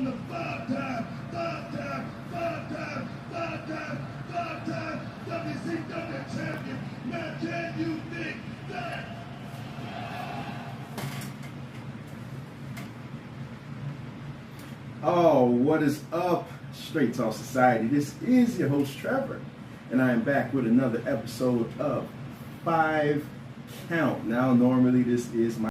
on the five-time WCW champion. Now can you think that? Oh, what is up, Straight Talk Society? This is your host, Trevor, and I am back with another episode of 5 Count. Now, normally this is my